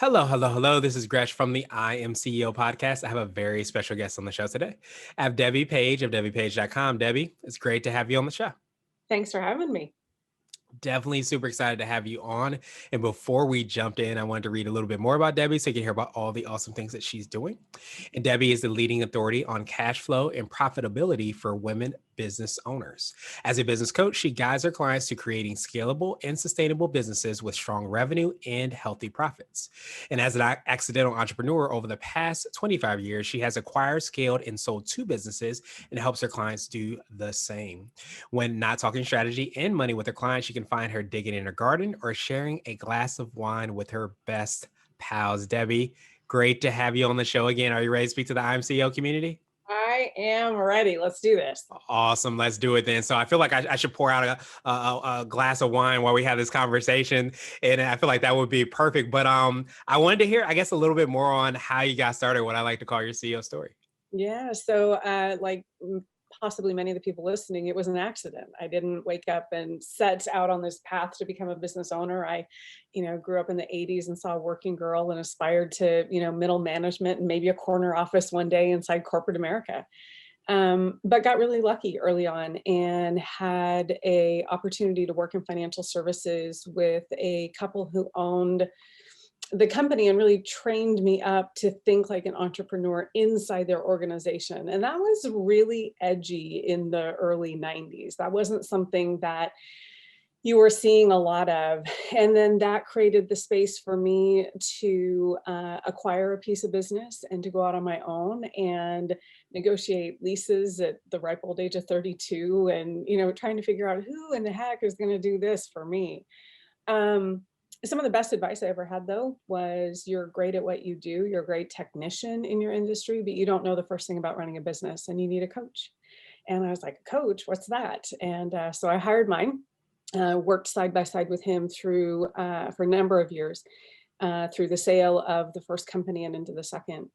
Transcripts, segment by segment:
Hello, hello, hello. This is Gresh from the I Am CEO podcast. I have a very special guest on the show today. I have Debbie Page of DebbiePage.com. Debbie, it's great to have you on the show. Thanks for having me. Definitely super excited to have you on. And before we jumped in, I wanted to read a little bit more about Debbie so you can hear about all the awesome things that she's doing. And Debbie is the leading authority on cash flow and profitability for women business owners. As a business coach, she guides her clients to creating scalable and sustainable businesses with strong revenue and healthy profits. And as an accidental entrepreneur over the past 25 years, she has acquired, scaled, and sold two businesses and helps her clients do the same. When not talking strategy and money with her clients, you can find her digging in her garden or sharing a glass of wine with her best pals. Debbie, great to have you on the show again. Are you ready to speak to the IMCO community? I am ready. Let's do this. Awesome. Let's do it then. So I feel like I should pour out a glass of wine while we have this conversation. And I feel like that would be perfect. But I wanted to hear, I guess, a little bit more on how you got started, what I like to call your CEO story. Yeah. So, possibly many of the people listening, it was an accident. I didn't wake up and set out on this path to become a business owner. I, grew up in the 80s and saw a working girl and aspired to, middle management and maybe a corner office one day inside corporate America. But got really lucky early on and had a opportunity to work in financial services with a couple who owned the company and really trained me up to think like an entrepreneur inside their organization. And that was really edgy in the early 90s. That wasn't something that you were seeing a lot of. And then that created the space for me to acquire a piece of business and to go out on my own and negotiate leases at the ripe old age of 32 and, trying to figure out who in the heck is going to do this for me. Um, some of the best advice I ever had, though, was you're great at what you do. You're a great technician in your industry, but you don't know the first thing about running a business and you need a coach. And I was like, coach, what's that? And so I hired mine, worked side by side with him through for a number of years through the sale of the first company and into the second.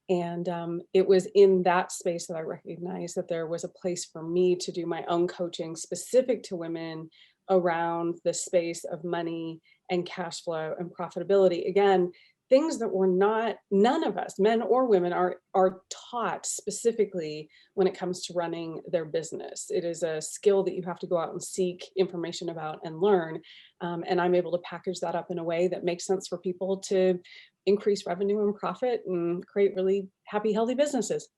And it was in that space that I recognized that there was a place for me to do my own coaching specific to women around the space of money and cash flow and profitability. Again, things that were not, none of us, men or women, are taught specifically when it comes to running their business. It is a skill that you have to go out and seek information about and learn. And I'm able to package that up in a way that makes sense for people to increase revenue and profit and create really happy, healthy businesses.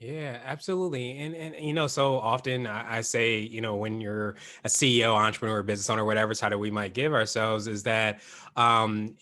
Yeah, absolutely. And so often I say, when you're a CEO, entrepreneur, business owner, whatever title we might give ourselves, is that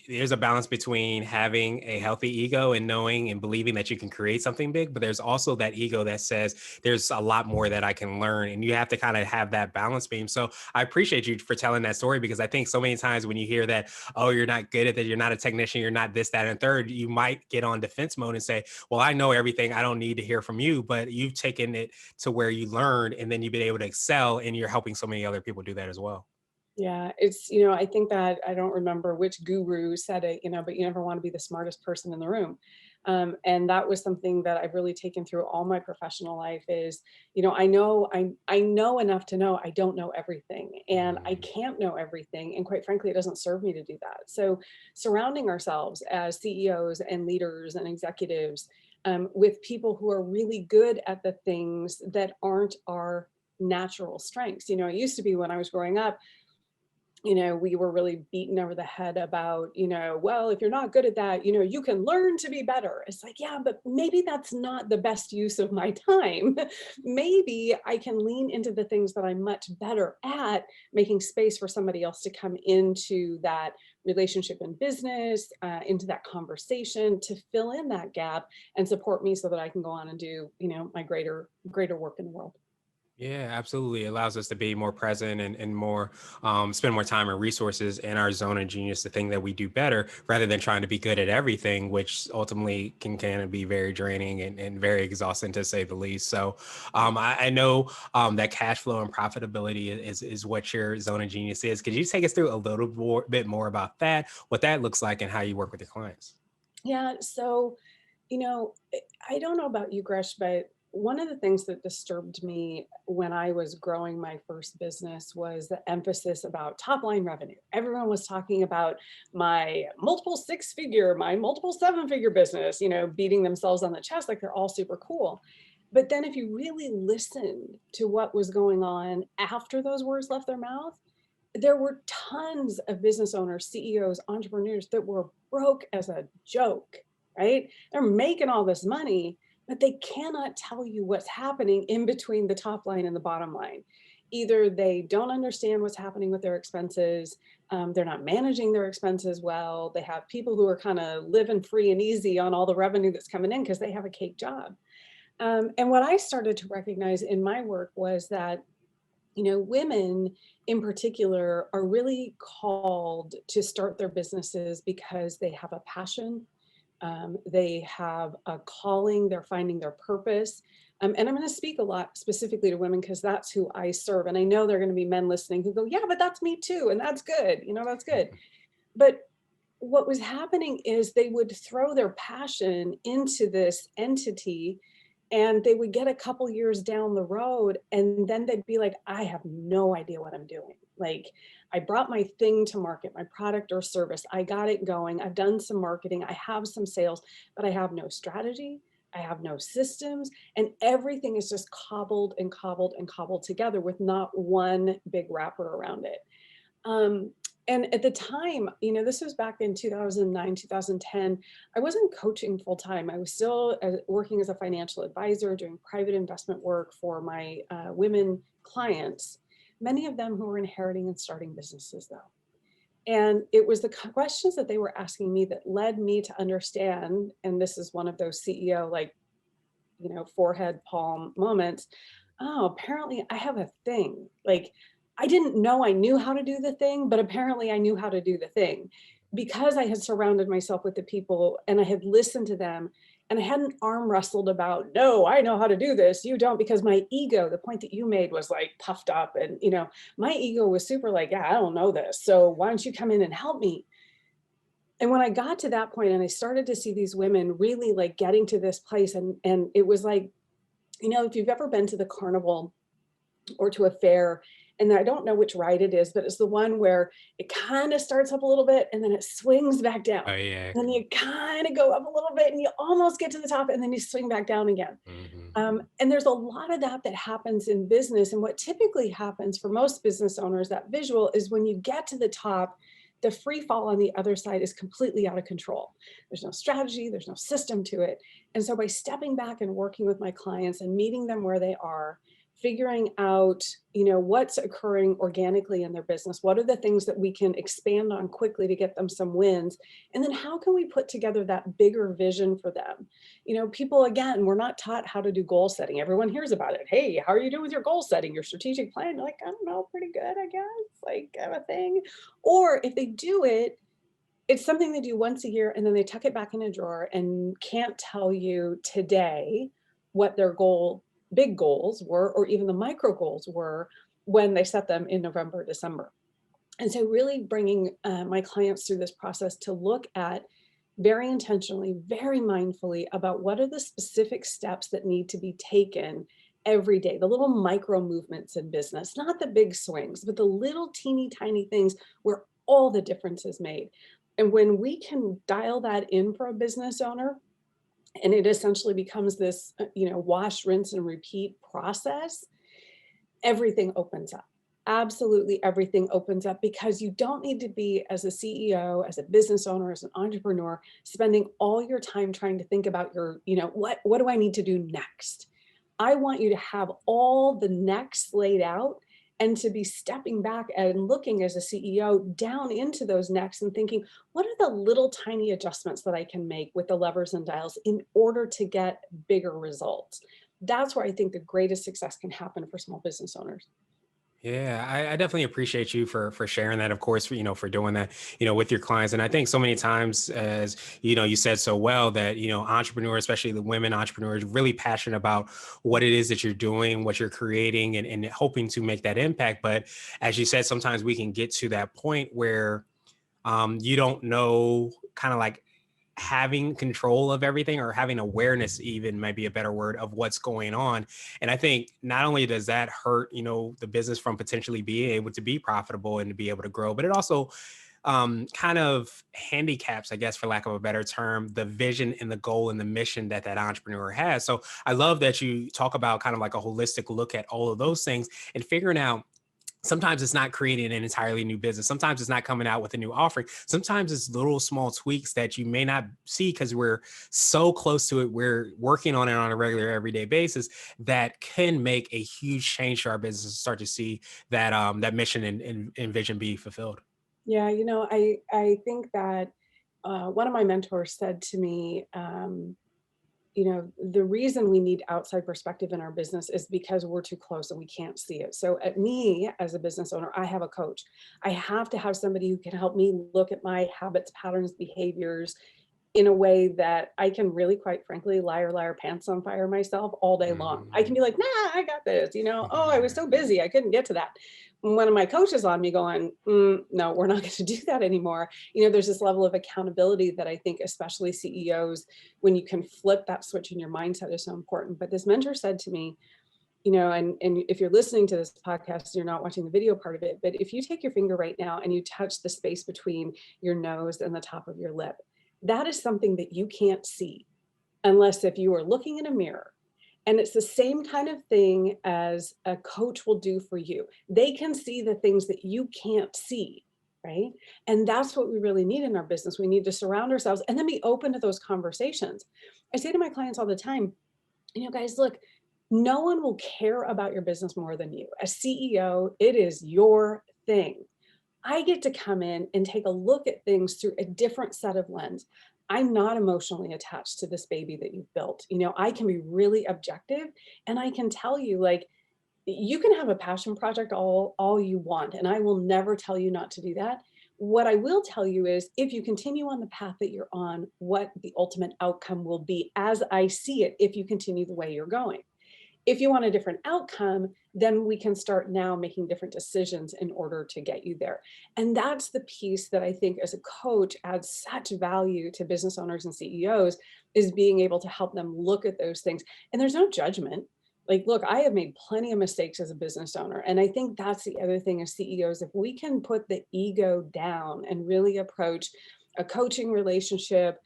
there's a balance between having a healthy ego and knowing and believing that you can create something big. But there's also that ego that says there's a lot more that I can learn. And you have to kind of have that balance beam. So I appreciate you for telling that story, because I think so many times when you hear that, oh, you're not good at that, you're not a technician, you're not this, that, and third, you might get on defense mode and say, well, I know everything. I don't need to hear from you, but you've taken it to where you learned and then you've been able to excel, and you're helping so many other people do that as well. Yeah, it's, I think that I don't remember which guru said it, but you never want to be the smartest person in the room. And that was something that I've really taken through all my professional life is, I know enough to know I don't know everything and I Mm. can't know everything. And quite frankly, it doesn't serve me to do that. So surrounding ourselves as CEOs and leaders and executives with people who are really good at the things that aren't our natural strengths. It used to be when I was growing up, we were really beaten over the head about, well, if you're not good at that, you can learn to be better. It's like, yeah, but maybe that's not the best use of my time. Maybe I can lean into the things that I'm much better at, making space for somebody else to come into that relationship in business, into that conversation to fill in that gap and support me so that I can go on and do, my greater work in the world. Yeah, absolutely. It allows us to be more present and more, spend more time and resources in our zone of genius, the thing that we do better, rather than trying to be good at everything, which ultimately can be very draining and very exhausting to say the least. So I know that cash flow and profitability is what your zone of genius is. Could you take us through a little bit more about that, what that looks like, and how you work with your clients? Yeah. So, I don't know about you, Gresh, but one of the things that disturbed me when I was growing my first business was the emphasis about top line revenue. Everyone was talking about my multiple six figure, my multiple seven figure business, beating themselves on the chest like they're all super cool. But then if you really listened to what was going on after those words left their mouth, there were tons of business owners, CEOs, entrepreneurs that were broke as a joke, right? They're making all this money, but they cannot tell you what's happening in between the top line and the bottom line. Either they don't understand what's happening with their expenses, they're not managing their expenses well, they have people who are kind of living free and easy on all the revenue that's coming in because they have a cake job. And what I started to recognize in my work was that women in particular are really called to start their businesses because they have a passion, they have a calling, they're finding their purpose. And I'm going to speak a lot specifically to women because that's who I serve. And I know there are going to be men listening who go, yeah, but that's me too. And that's good. That's good. But what was happening is they would throw their passion into this entity and they would get a couple years down the road and then they'd be like, I have no idea what I'm doing. Like, I brought my thing to market, my product or service, I got it going, I've done some marketing, I have some sales, but I have no strategy, I have no systems, and everything is just cobbled and cobbled and cobbled together with not one big wrapper around it. um, and at the time, this was back in 2009, 2010, I wasn't coaching full time. I was still working as a financial advisor, doing private investment work for my women clients, many of them who were inheriting and starting businesses, though. And it was the questions that they were asking me that led me to understand. And this is one of those CEO, like, forehead palm moments. Oh, apparently I have a thing. Like, I didn't know I knew how to do the thing, but apparently I knew how to do the thing because I had surrounded myself with the people and I had listened to them and I hadn't arm wrestled about, no, I know how to do this. You don't, because my ego, the point that you made was like puffed up. And, my ego was super like, yeah, I don't know this. So why don't you come in and help me? And when I got to that point and I started to see these women really like getting to this place, and it was like, if you've ever been to the carnival or to a fair, and I don't know which ride it is, but it's the one where it kind of starts up a little bit and then it swings back down. Oh yeah. And then you kind of go up a little bit and you almost get to the top and then you swing back down again. Hmm. And there's a lot of that happens in business. And what typically happens for most business owners, that visual is when you get to the top, the free fall on the other side is completely out of control. There's no strategy, there's no system to it. And so by stepping back and working with my clients and meeting them where they are, figuring out, what's occurring organically in their business, what are the things that we can expand on quickly to get them some wins, and then how can we put together that bigger vision for them? People, again, we're not taught how to do goal setting. Everyone hears about it. Hey, how are you doing with your goal setting, your strategic plan? You're like, I don't know, pretty good, I guess, like, I have a thing. Or if they do it, it's something they do once a year and then they tuck it back in a drawer and can't tell you today what their big goals were, or even the micro goals were when they set them in November, December. And so really bringing my clients through this process to look at very intentionally, very mindfully about what are the specific steps that need to be taken every day, the little micro movements in business, not the big swings, but the little teeny tiny things where all the difference is made. And when we can dial that in for a business owner, and it essentially becomes this, wash, rinse, and repeat process, everything opens up. Absolutely everything opens up because you don't need to be, as a CEO, as a business owner, as an entrepreneur, spending all your time trying to think about what do I need to do next? I want you to have all the next laid out and to be stepping back and looking as a CEO down into those necks and thinking, what are the little tiny adjustments that I can make with the levers and dials in order to get bigger results? That's where I think the greatest success can happen for small business owners. Yeah, I definitely appreciate you for sharing that. Of course, for doing that, with your clients. And I think so many times, as you said so well, that entrepreneurs, especially the women entrepreneurs, really passionate about what it is that you're doing, what you're creating, and hoping to make that impact. But as you said, sometimes we can get to that point where you don't know, kind of like having control of everything, or having awareness even might be a better word, of what's going on. And I think not only does that hurt, the business from potentially being able to be profitable and to be able to grow, but it also kind of handicaps, I guess, for lack of a better term, the vision and the goal and the mission that that entrepreneur has. So I love that you talk about kind of like a holistic look at all of those things and figuring out, sometimes it's not creating an entirely new business. Sometimes it's not coming out with a new offering. Sometimes it's little small tweaks that you may not see because we're so close to it. We're working on it on a regular, everyday basis that can make a huge change to our business and start to see that that mission and vision be fulfilled. Yeah, I think that one of my mentors said to me, the reason we need outside perspective in our business is because we're too close and we can't see it. So at me as a business owner, I have a coach. I have to have somebody who can help me look at my habits, patterns, behaviors in a way that I can really, quite frankly, liar, liar, pants on fire myself all day long. I can be Mhm. like, nah, I got this, oh, I was so busy, I couldn't get to that. And one of my coaches on me going, no, we're not going to do that anymore. There's this level of accountability that I think, especially CEOs, when you can flip that switch in your mindset is so important. But this mentor said to me, and if you're listening to this podcast, you're not watching the video part of it, but if you take your finger right now and you touch the space between your nose and the top of your lip, that is something that you can't see unless if you are looking in a mirror. And it's the same kind of thing as a coach will do for you. They can see the things that you can't see, right? And that's what we really need in our business. We need to surround ourselves and then be open to those conversations. I say to my clients all the time, guys, look, no one will care about your business more than you. As CEO, it is your thing. I get to come in and take a look at things through a different set of lens. I'm not emotionally attached to this baby that you've built. I can be really objective and I can tell you, like, you can have a passion project all you want, and I will never tell you not to do that. What I will tell you is if you continue on the path that you're on, what the ultimate outcome will be as I see it if you continue the way you're going. If you want a different outcome, then we can start now making different decisions in order to get you there. And that's the piece that I think as a coach adds such value to business owners and CEOs, is being able to help them look at those things. And there's no judgment. Like, look, I have made plenty of mistakes as a business owner. And I think that's the other thing as CEOs, if we can put the ego down and really approach a coaching relationship,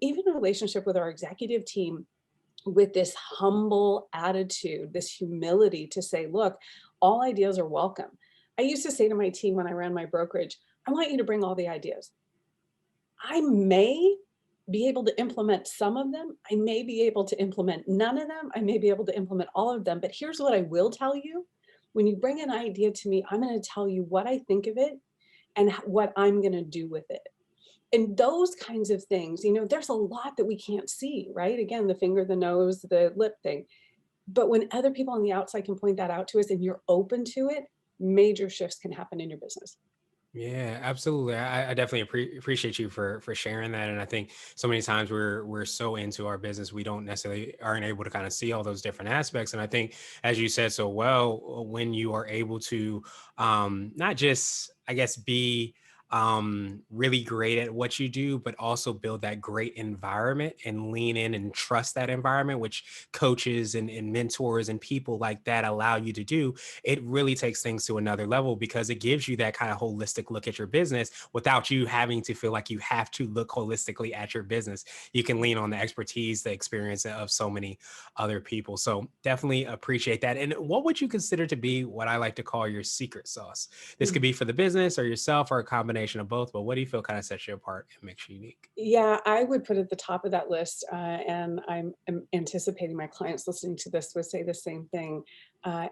even a relationship with our executive team, with this humble attitude, this humility to say, look, all ideas are welcome. I used to say to my team when I ran my brokerage, I want you to bring all the ideas. I may be able to implement some of them. I may be able to implement none of them. I may be able to implement all of them. But here's what I will tell you. When you bring an idea to me, I'm going to tell you what I think of it and what I'm going to do with it. And those kinds of things, there's a lot that we can't see, right? Again, the finger, the nose, the lip thing. But when other people on the outside can point that out to us and you're open to it, major shifts can happen in your business. Yeah, absolutely. I definitely appreciate you for sharing that. And I think so many times we're so into our business, we don't necessarily aren't able to kind of see all those different aspects. And I think, as you said so well, when you are able to not just, I guess, be really great at what you do, but also build that great environment and lean in and trust that environment, which coaches and mentors and people like that allow you to do, it really takes things to another level because it gives you that kind of holistic look at your business without you having to feel like you have to look holistically at your business. You can lean on the expertise, the experience of so many other people. So definitely appreciate that. And what would you consider to be what I like to call your secret sauce? This could be for the business or yourself or a combination of both, but what do you feel kind of sets you apart and makes you unique? Yeah, I would put at the top of that list, and I'm anticipating my clients listening to this would say the same thing.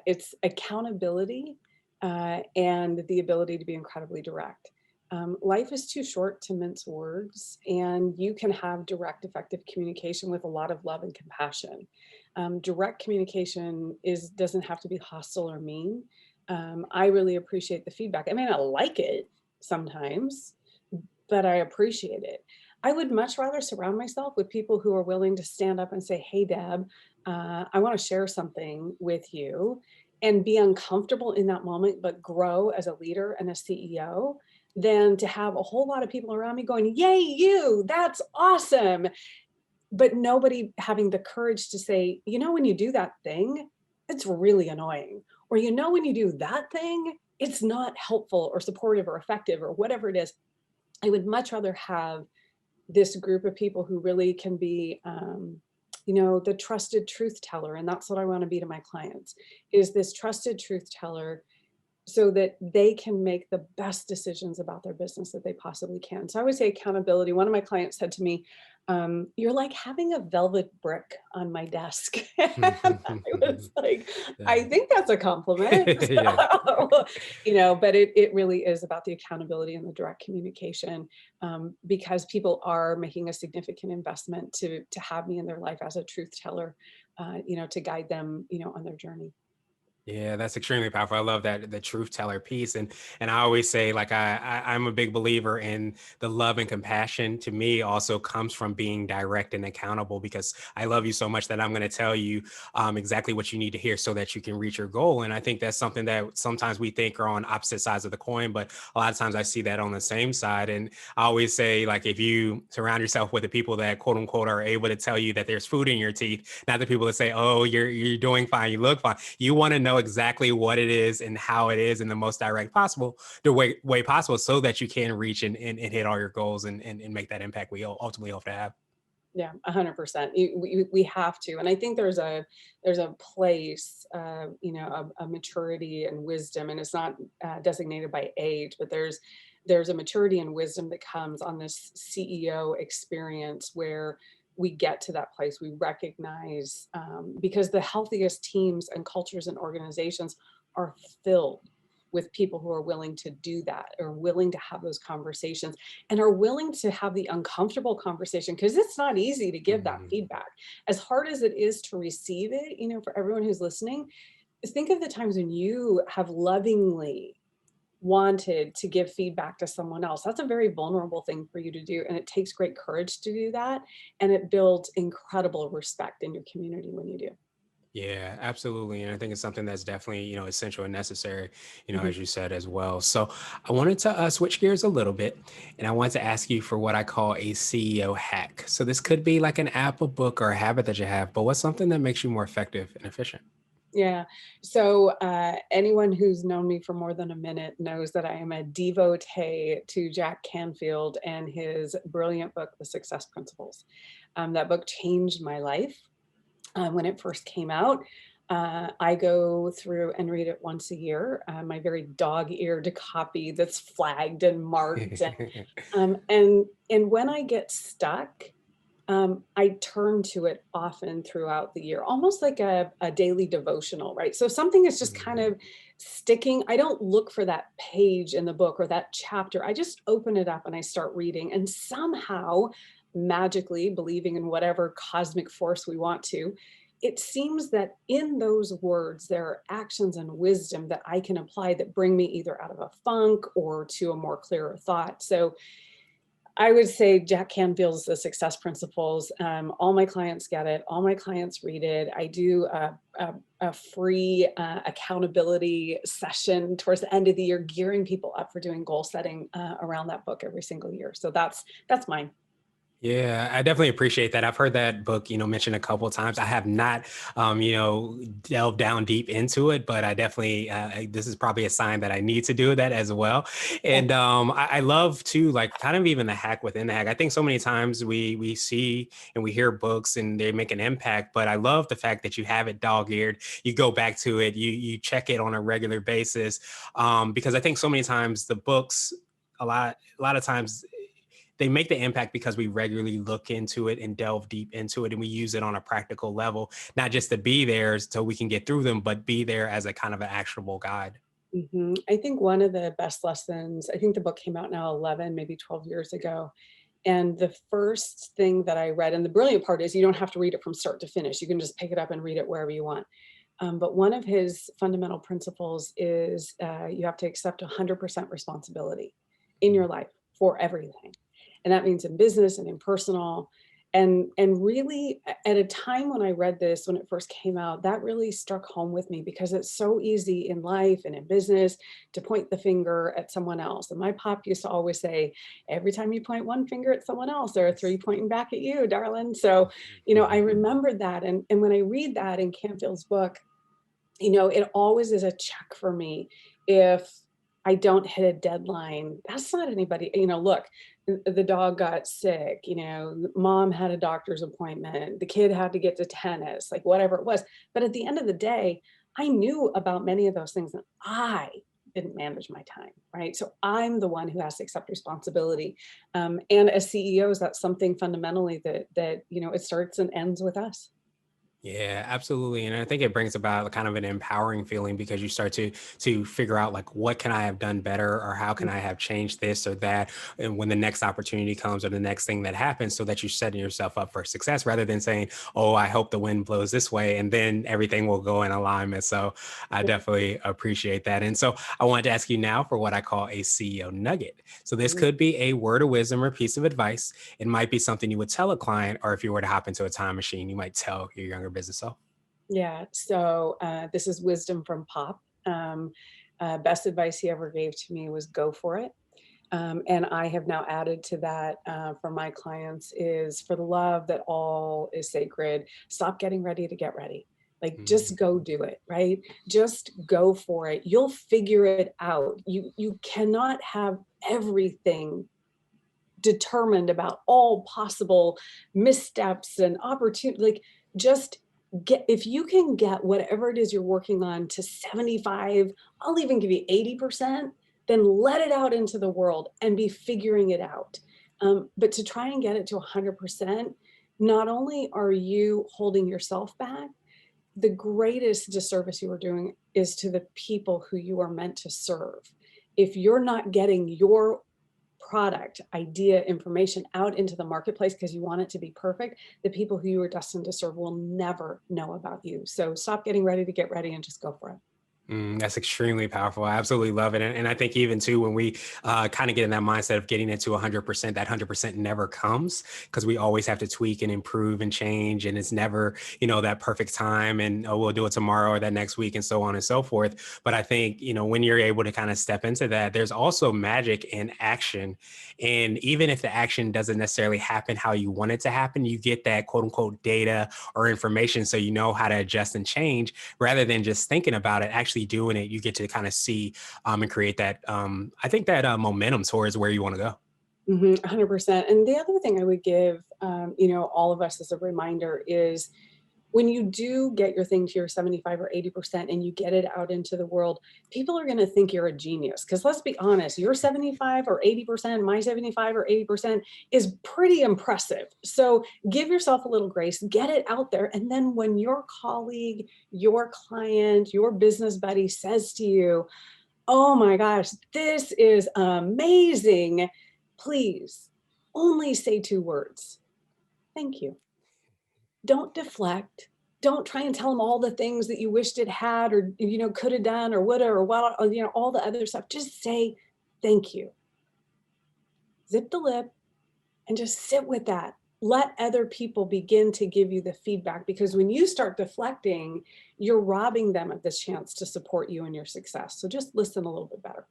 It's accountability and the ability to be incredibly direct. Life is too short to mince words, and you can have direct, effective communication with a lot of love and compassion. Direct communication doesn't have to be hostile or mean. I really appreciate the feedback. I may not like it sometimes, but I appreciate it. I would much rather surround myself with people who are willing to stand up and say, hey, Deb, I want to share something with you, and be uncomfortable in that moment, but grow as a leader and a CEO. than to have a whole lot of people around me going, yay, you, that's awesome. But nobody having the courage to say, when you do that thing, it's really annoying. Or, when you do that thing, it's not helpful or supportive or effective or whatever it is. I would much rather have this group of people who really can be, the trusted truth teller. And that's what I want to be to my clients, is this trusted truth teller so that they can make the best decisions about their business that they possibly can. So I would say accountability. One of my clients said to me, you're like having a velvet brick on my desk. And I was like, I think that's a compliment. Yeah. So, but it really is about the accountability and the direct communication, because people are making a significant investment to have me in their life as a truth teller, to guide them, on their journey. Yeah, that's extremely powerful. I love that, the truth teller piece, and I always say, like, I'm a big believer in the love and compassion. To me, also comes from being direct and accountable, because I love you so much that I'm going to tell you exactly what you need to hear so that you can reach your goal. And I think that's something that sometimes we think are on opposite sides of the coin, but a lot of times I see that on the same side. And I always say, like, if you surround yourself with the people that quote unquote are able to tell you that there's food in your teeth, not the people that say, "Oh, you're doing fine, you look fine." You want to know exactly what it is and how it is in the most direct possible, the way possible, so that you can reach and hit all your goals and make that impact we ultimately hope to have. Yeah, 100%. We have to, and I think there's a place, a maturity and wisdom, and it's not designated by age, but there's a maturity and wisdom that comes on this CEO experience where we get to that place. We recognize, because the healthiest teams and cultures and organizations are filled with people who are willing to do that, or willing to have those conversations, and are willing to have the uncomfortable conversation, because it's not easy to give that Mhm. feedback. As hard as it is to receive it, for everyone who's listening, think of the times when you have lovingly wanted to give feedback to someone else. That's a very vulnerable thing for you to do. And it takes great courage to do that. And it builds incredible respect in your community when you do. Yeah, absolutely. And I think it's something that's definitely, essential and necessary, Mhm. as you said as well. So I wanted to switch gears a little bit, and I wanted to ask you for what I call a CEO hack. So this could be like an app, a book, or a habit that you have, but what's something that makes you more effective and efficient? Yeah. So anyone who's known me for more than a minute knows that I am a devotee to Jack Canfield and his brilliant book, The Success Principles. That book changed my life when it first came out. I go through and read it once a year, my very dog-eared copy that's flagged and marked. And when I get stuck, I turn to it often throughout the year, almost like a daily devotional, right? So if something is just kind Mhm. of sticking, I don't look for that page in the book or that chapter. I just open it up and I start reading, and somehow, magically, believing in whatever cosmic force we want to, it seems that in those words, there are actions and wisdom that I can apply that bring me either out of a funk or to a more clearer thought. So I would say Jack Canfield's The Success Principles. All my clients get it. All my clients read it. I do a free accountability session towards the end of the year, gearing people up for doing goal setting around that book every single year. So that's mine. Yeah, I definitely appreciate that. I've heard that book, mentioned a couple of times. I have not, delved down deep into it, but I definitely, this is probably a sign that I need to do that as well. Yeah. And I love to, like, kind of even the hack within the hack. I think so many times we see and we hear books and they make an impact, but I love the fact that you have it dog eared. You go back to it, you check it on a regular basis, because I think so many times the books, a lot of times they make the impact because we regularly look into it and delve deep into it, and we use it on a practical level, not just to be there so we can get through them, but be there as a kind of an actionable guide. I think one of the best lessons, I think the book came out now 11, maybe 12 years ago. And the first thing that I read, and the brilliant part is you don't have to read it from start to finish. You can just pick it up and read it wherever you want. But one of his fundamental principles is you have to accept 100% responsibility in your life for everything. And that means in business and in personal. And really at a time when I read this, when it first came out, that really struck home with me, because it's so easy in life and in business to point the finger at someone else. And my pop used to always say, every time you point one finger at someone else, there are three pointing back at you, darling. So, I remembered that. And when I read that in Canfield's book, it always is a check for me if I don't hit a deadline. That's not anybody, look, the dog got sick, mom had a doctor's appointment, the kid had to get to tennis, like whatever it was. But at the end of the day, I knew about many of those things, and I didn't manage my time, right? So I'm the one who has to accept responsibility. And as CEOs, that's something fundamentally that it starts and ends with us. Yeah, absolutely. And I think it brings about kind of an empowering feeling because you start to figure out like what can I have done better or how can I have changed this or that, and when the next opportunity comes or the next thing that happens, so that you're setting yourself up for success rather than saying, "Oh, I hope the wind blows this way," and then everything will go in alignment. So I definitely appreciate that. And so I wanted to ask you now for what I call a CEO nugget. So this Mhm. could be a word of wisdom or piece of advice. It might be something you would tell a client, or if you were to hop into a time machine, you might tell your younger business self. Yeah. So this is wisdom from Pop. Best advice he ever gave to me was go for it. And I have now added to that for my clients is, for the love that all is sacred, stop getting ready to get ready. Like, Mm, just go do it, right? Just go for it. You'll figure it out. You cannot have everything determined about all possible missteps and opportunity. Like, just get, if you can get whatever it is you're working on to 75, I'll even give you 80%, then let it out into the world and be figuring it out. But to try and get it to 100%, not only are you holding yourself back, the greatest disservice you are doing is to the people who you are meant to serve. If you're not getting your product, idea, information out into the marketplace because you want it to be perfect, the people who you are destined to serve will never know about you. So stop getting ready to get ready and just go for it. that's extremely powerful. I absolutely love it. And I think even too, when we kind of get in that mindset of getting it to 100%, that 100% never comes because we always have to tweak and improve and change. And it's never, that perfect time and, oh, we'll do it tomorrow or that next week and so on and so forth. But I think, when you're able to kind of step into that, there's also magic in action. And even if the action doesn't necessarily happen how you want it to happen, you get that quote unquote data or information. So you know how to adjust and change rather than just thinking about it, actually doing it. You get to kind of see and create that. I think that momentum towards where you want to go. 100%. And the other thing I would give, all of us as a reminder is, when you do get your thing to your 75 or 80% and you get it out into the world, people are going to think you're a genius. Because let's be honest, your 75 or 80%, my 75 or 80% is pretty impressive. So give yourself a little grace, get it out there. And then when your colleague, your client, your business buddy says to you, oh my gosh, this is amazing, please only say two words: thank you. Don't deflect. Don't try and tell them all the things that you wished it had, or could have done, or would have, or what, all the other stuff. Just say thank you. Zip the lip and just sit with that. Let other people begin to give you the feedback, because when you start deflecting, you're robbing them of this chance to support you in your success. So just listen a little bit better.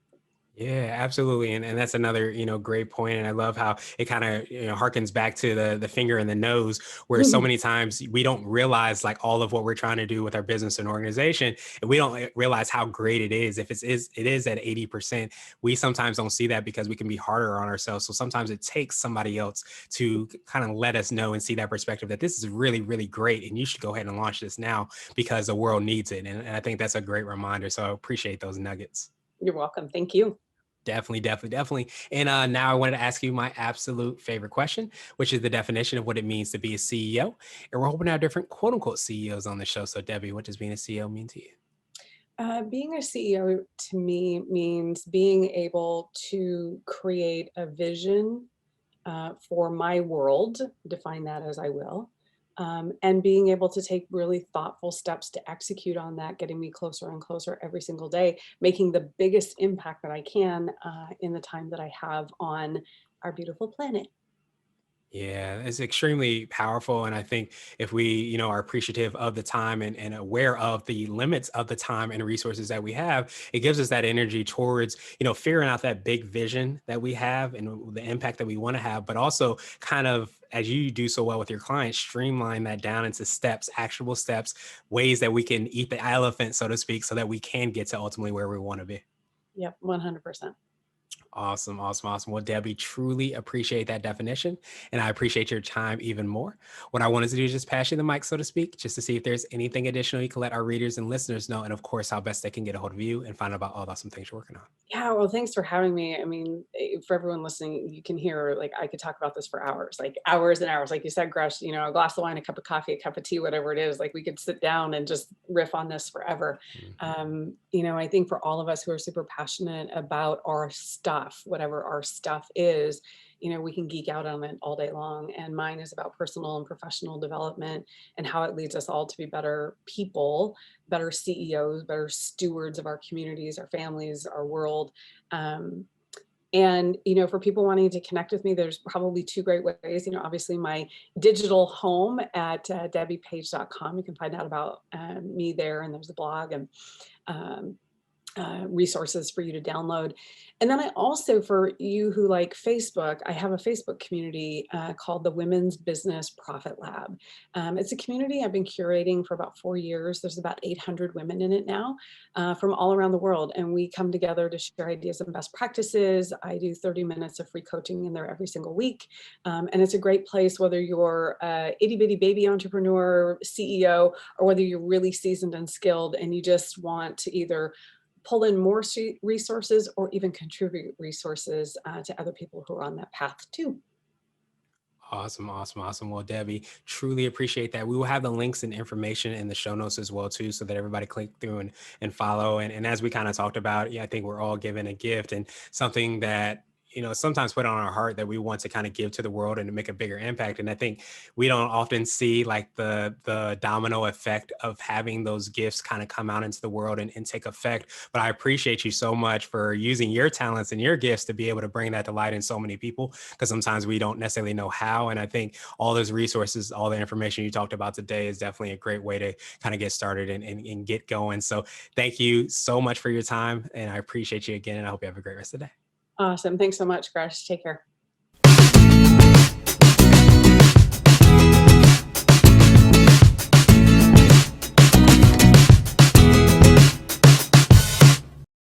Yeah, absolutely. And that's another, great point. And I love how it kind of, harkens back to the finger in the nose, where so many times we don't realize like all of what we're trying to do with our business and organization. And we don't realize how great it is. If it is at 80%, we sometimes don't see that because we can be harder on ourselves. So sometimes it takes somebody else to kind of let us know and see that perspective that this is really, really great. And you should go ahead and launch this now because the world needs it. And I think that's a great reminder. So I appreciate those nuggets. You're welcome. Thank you. Definitely, definitely, definitely. And now I wanted to ask you my absolute favorite question, which is the definition of what it means to be a CEO. And we're hoping to have different quote unquote CEOs on the show. So, Debbie, what does being a CEO mean to you? Being a CEO to me means being able to create a vision for my world, define that as I will, and being able to take really thoughtful steps to execute on that, getting me closer and closer every single day, making the biggest impact that I can in the time that I have on our beautiful planet. Yeah, it's extremely powerful. And I think if we, are appreciative of the time and aware of the limits of the time and resources that we have, it gives us that energy towards, figuring out that big vision that we have and the impact that we want to have, but also kind of, as you do so well with your clients, streamline that down into steps, actionable steps, ways that we can eat the elephant, so to speak, so that we can get to ultimately where we want to be. Yep, 100%. Awesome, awesome, awesome. Well, Debbie, truly appreciate that definition. And I appreciate your time even more. What I wanted to do is just pass you the mic, so to speak, just to see if there's anything additional you can let our readers and listeners know. And of course, how best they can get a hold of you and find out about all the awesome things you're working on. Yeah, well, thanks for having me. I mean, for everyone listening, you can hear, like, I could talk about this for hours, like hours and hours. Like you said, Grush, a glass of wine, a cup of coffee, a cup of tea, whatever it is. Like, we could sit down and just riff on this forever. Mhm. I think for all of us who are super passionate about our stuff, whatever our stuff is, we can geek out on it all day long. And mine is about personal and professional development and how it leads us all to be better people, better CEOs, better stewards of our communities, our families, our world. Um, and for people wanting to connect with me, there's probably two great ways. Obviously my digital home at debbiepage.com. You can find out about me there, and there's a blog and um, resources for you to download. And then I also, for you who like Facebook, I have a Facebook community called the Women's Business Profit Lab. It's a community I've been curating for about 4 years. There's about 800 women in it now from all around the world. And we come together to share ideas and best practices. I do 30 minutes of free coaching in there every single week. And it's a great place, whether you're a itty bitty baby entrepreneur, CEO, or whether you're really seasoned and skilled and you just want to either pull in more resources or even contribute resources to other people who are on that path too. Awesome, awesome, awesome. Well, Debbie, truly appreciate that. We will have the links and information in the show notes as well, too, so that everybody click through and follow. And as we kind of talked about, yeah, I think we're all given a gift and something that, sometimes put on our heart that we want to kind of give to the world and to make a bigger impact. And I think we don't often see like the domino effect of having those gifts kind of come out into the world and take effect. But I appreciate you so much for using your talents and your gifts to be able to bring that to light in so many people, because sometimes we don't necessarily know how. And I think all those resources, all the information you talked about today is definitely a great way to kind of get started and get going. So thank you so much for your time. And I appreciate you again. And I hope you have a great rest of the day. Awesome. Thanks so much, Gresh. Take care.